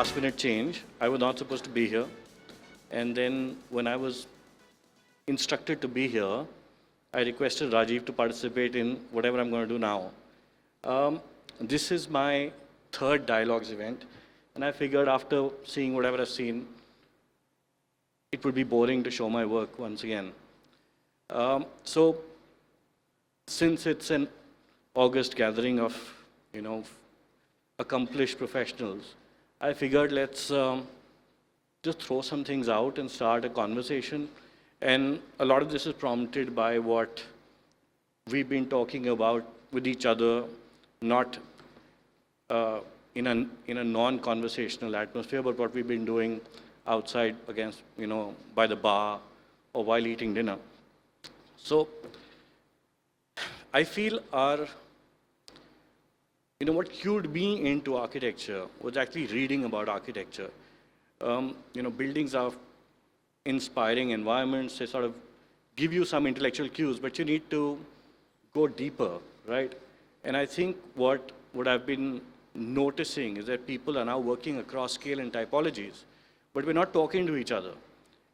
last minute change. I was not supposed to be here. And then when I was instructed to be here, I requested Rajiv to participate in whatever I'm going to do now. This is my third dialogues event, and I figured after seeing whatever I've seen, it would be boring to show my work once again. So, since it's an August gathering of, accomplished professionals, I figured let's just throw some things out and start a conversation. And a lot of this is prompted by what we've been talking about with each other, not in a non-conversational atmosphere, but what we've been doing outside against, by the bar or while eating dinner. So I feel what cued me into architecture was actually reading about architecture. Buildings are inspiring environments. They sort of give you some intellectual cues, but you need to go deeper, right? And I think what I've been noticing is that people are now working across scale and typologies, but we're not talking to each other.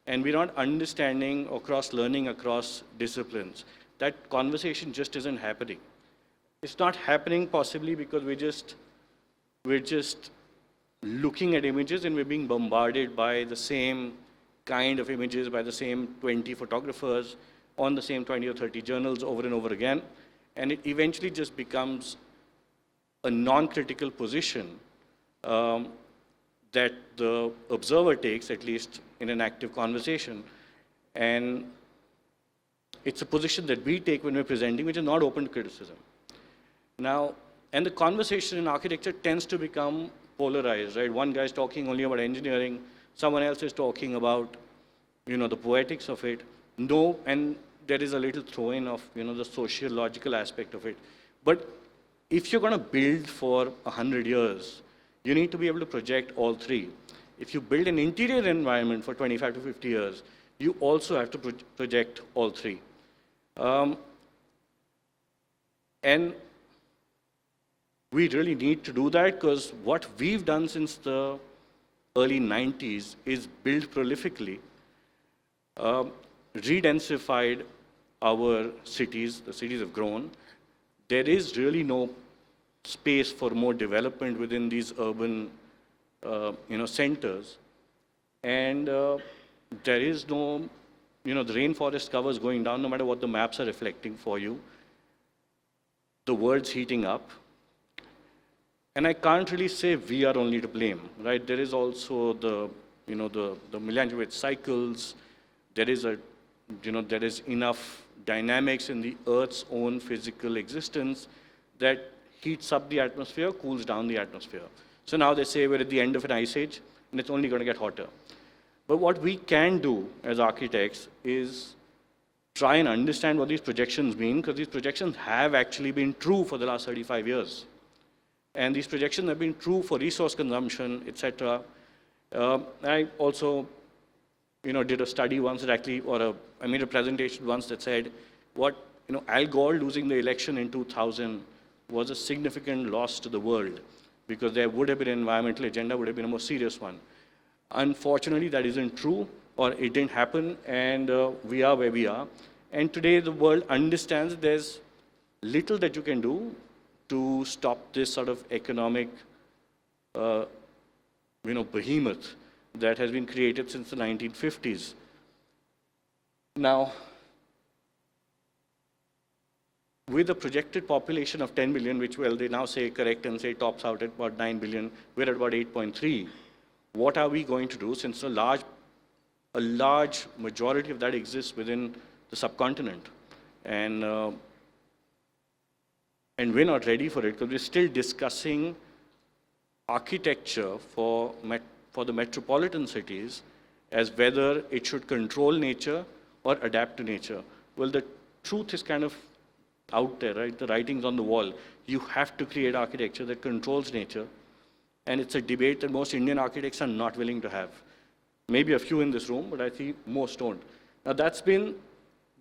And we're not understanding or cross-learning across disciplines. That conversation just isn't happening. It's not happening possibly because we're just looking at images and we're being bombarded by the same kind of images, by the same 20 photographers on the same 20 or 30 journals over and over again. And it eventually just becomes a non-critical position that the observer takes, at least in an active conversation. And it's a position that we take when we're presenting, which is not open to criticism. Now, and the conversation in architecture tends to become polarized, right? One guy's talking only about engineering, someone else is talking about, the poetics of it. No, and there is a little throw-in of, the sociological aspect of it. But if you're going to build for 100 years, you need to be able to project all three. If you build an interior environment for 25 to 50 years, you also have to project all three. And we really need to do that because what we've done since the early 90s is build prolifically, redensified our cities. The cities have grown. There is really no space for more development within these urban, centers. And there is no, the rainforest cover is going down no matter what the maps are reflecting for you. The world's heating up. And I can't really say we are only to blame, right? There is also the Milankovitch cycles. There is there is enough dynamics in the Earth's own physical existence that heats up the atmosphere, cools down the atmosphere. So now they say we're at the end of an ice age, and it's only going to get hotter. But what we can do as architects is try and understand what these projections mean, because these projections have actually been true for the last 35 years. And these projections have been true for resource consumption, etc. I also, did a study once that actually, I made a presentation once that said, Al Gore losing the election in 2000 was a significant loss to the world because there would have been an environmental agenda, would have been a more serious one. Unfortunately, that isn't true, or it didn't happen, and we are where we are. And today, the world understands that there's little that you can do to stop this sort of economic, behemoth that has been created since the 1950s. Now, with a projected population of 10 billion, which, they now say correct and say tops out at about 9 billion, we're at about 8.3. What are we going to do since a large majority of that exists within the subcontinent? And we're not ready for it because we're still discussing architecture for the metropolitan cities as whether it should control nature or adapt to nature. Well, the truth is kind of out there, right? The writing's on the wall. You have to create architecture that controls nature. And it's a debate that most Indian architects are not willing to have. Maybe a few in this room, but I think most don't. Now that's been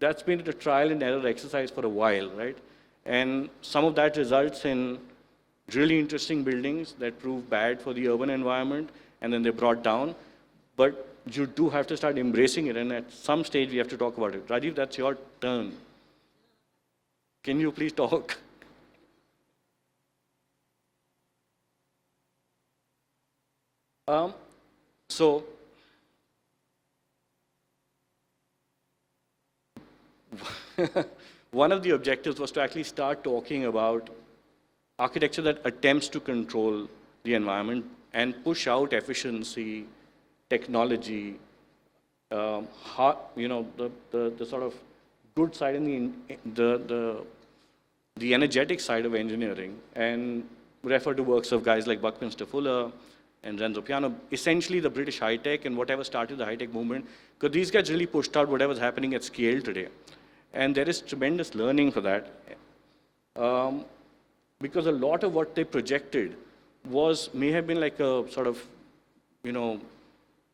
a trial and error exercise for a while, right? And some of that results in really interesting buildings that prove bad for the urban environment, and then they're brought down. But you do have to start embracing it, and at some stage we have to talk about it. Rajiv, that's your turn. Can you please talk? So, one of the objectives was to actually start talking about architecture that attempts to control the environment and push out efficiency, technology, the sort of good side and the energetic side of engineering, and refer to works of guys like Buckminster Fuller and Renzo Piano, essentially the British high-tech and whatever started the high-tech movement, because these guys really pushed out whatever's happening at scale today. And there is tremendous learning for that. Because a lot of what they projected may have been like a sort of,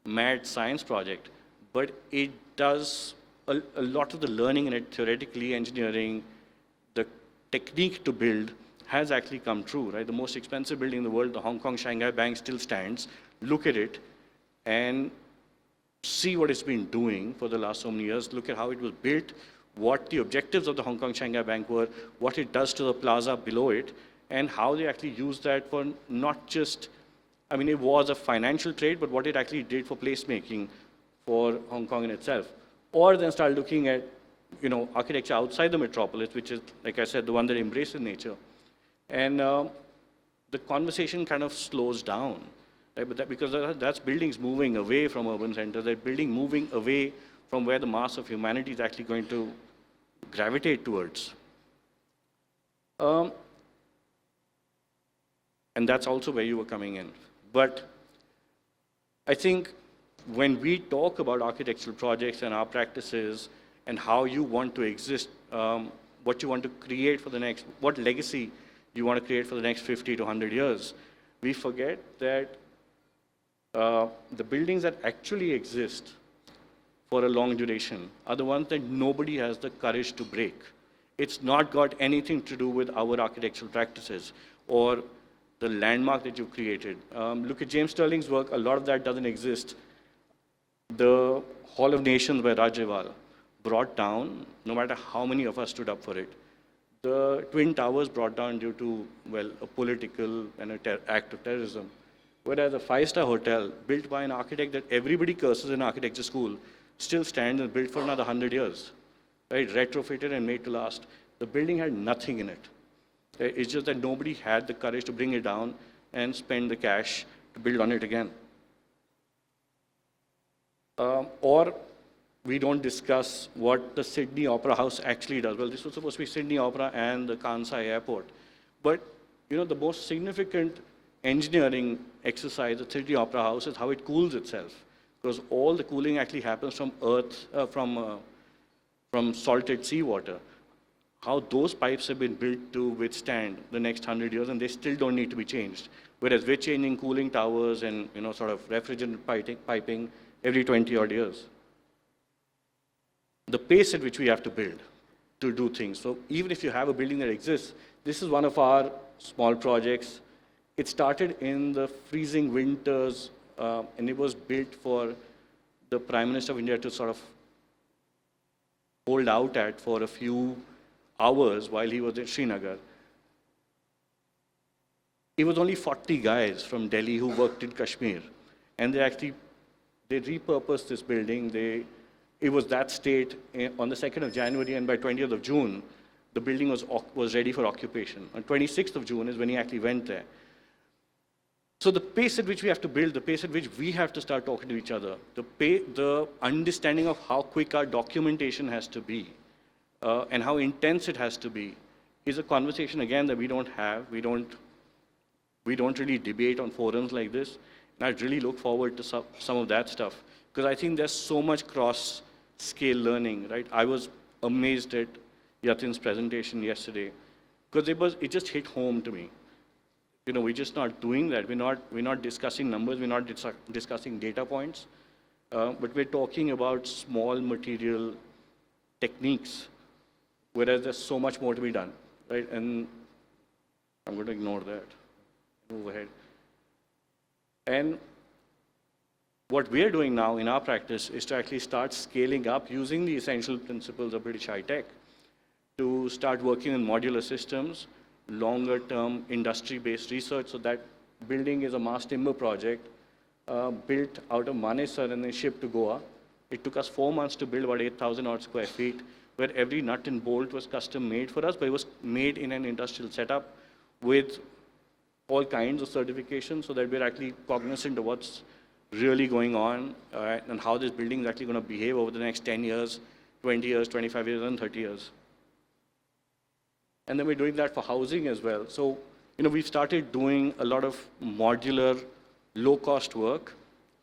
mad science project, but it does a lot of the learning in it, theoretically, engineering, the technique to build has actually come true, right? The most expensive building in the world, the Hong Kong Shanghai Bank, still stands. Look at it and see what it's been doing for the last so many years. Look at how it was built, what the objectives of the Hong Kong Shanghai Bank were, what it does to the plaza below it, and how they actually use that for not just, it was a financial trade, but what it actually did for placemaking for Hong Kong in itself. Or then start looking at, architecture outside the metropolis, which is, like I said, the one that embraces nature. And the conversation kind of slows down, right? But because that's buildings moving away from urban centers, that building moving away from where the mass of humanity is actually going to gravitate towards. And that's also where you were coming in. But I think when we talk about architectural projects and our practices and how you want to exist, what you want to create for the next, what legacy you want to create for the next 50 to 100 years, we forget that the buildings that actually exist for a long duration are the ones that nobody has the courage to break. It's not got anything to do with our architectural practices or the landmark that you've created. Look at James Sterling's work, a lot of that doesn't exist. The Hall of Nations by Rajewala brought down, no matter how many of us stood up for it. The Twin Towers brought down due to, a political and an act of terrorism. Whereas a five-star hotel built by an architect that everybody curses in architecture school still stands and built for another 100 years, right? Retrofitted and made to last. The building had nothing in it. It's just that nobody had the courage to bring it down and spend the cash to build on it again. Or we don't discuss what the Sydney Opera House actually does. Well, this was supposed to be Sydney Opera and the Kansai Airport. But, the most significant engineering exercise at Sydney Opera House is how it cools itself. Because all the cooling actually happens from from salted seawater. How those pipes have been built to withstand the next 100 years, and they still don't need to be changed. Whereas we're changing cooling towers and, sort of refrigerant piping every 20 odd years. The pace at which we have to build to do things. So even if you have a building that exists, this is one of our small projects. It started in the freezing winters, and it was built for the Prime Minister of India to sort of hold out at for a few hours while he was in Srinagar. It was only 40 guys from Delhi who worked in Kashmir. And they repurposed this building. It was that state on the 2nd of January, and by 20th of June, the building was ready for occupation. On 26th of June is when he actually went there. So the pace at which we have to build, the pace at which we have to start talking to each other, the understanding of how quick our documentation has to be, and how intense it has to be, is a conversation, again, that we don't have. We don't really debate on forums like this. And I really look forward to some of that stuff, because I think there's so much cross-scale learning, right? I was amazed at Yatin's presentation yesterday, because it just hit home to me. We're just not doing that. We're not discussing numbers. We're not discussing data points. But we're talking about small material techniques, whereas there's so much more to be done, right? And I'm going to ignore that. Move ahead. And What we're doing now in our practice is to actually start scaling up using the essential principles of British high tech to start working in modular systems, longer term industry-based research, so that building is a mass timber project built out of Manesar and then shipped to Goa. It took us 4 months to build about 8,000 odd square feet, where every nut and bolt was custom made for us, but it was made in an industrial setup with all kinds of certifications, so that we're actually cognizant of what's really going on and how this building is actually going to behave over the next 10 years, 20 years, 25 years, and 30 years. And then we're doing that for housing as well. So, we've started doing a lot of modular, low-cost work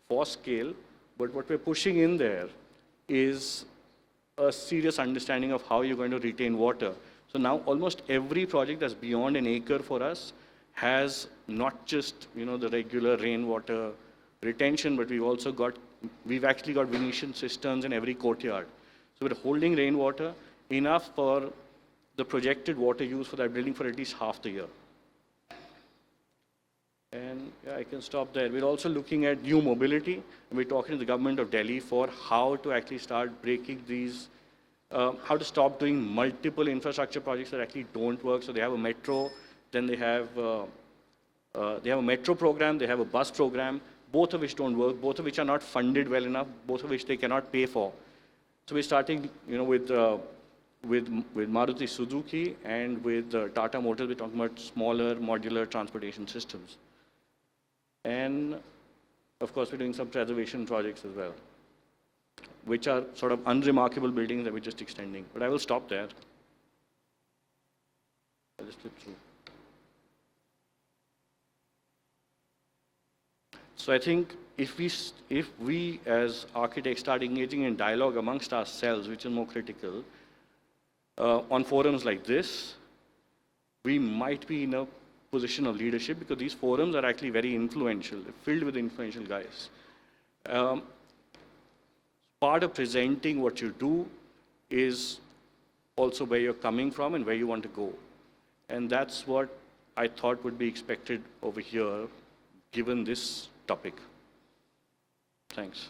for scale, but what we're pushing in there is a serious understanding of how you're going to retain water. So now almost every project that's beyond an acre for us has not just, the regular rainwater retention, but we've actually got Venetian cisterns in every courtyard. So we're holding rainwater enough for the projected water use for that building for at least half the year. And yeah, I can stop there. We're also looking at new mobility, and we're talking to the government of Delhi for how to actually start breaking these, how to stop doing multiple infrastructure projects that actually don't work. So they have a metro, then they have a metro program, they have a bus program, both of which don't work, both of which are not funded well enough, both of which they cannot pay for. So we're starting, with Maruti Suzuki and with Tata Motors, we're talking about smaller modular transportation systems. And of course, we're doing some preservation projects as well, which are sort of unremarkable buildings that we're just extending. But I will stop there. I'll just flip through. So I think if we as architects start engaging in dialogue amongst ourselves, which is more critical, on forums like this, we might be in a position of leadership, because these forums are actually very influential, filled with influential guys. Part of presenting what you do is also where you're coming from and where you want to go. And that's what I thought would be expected over here, given this topic. Thanks.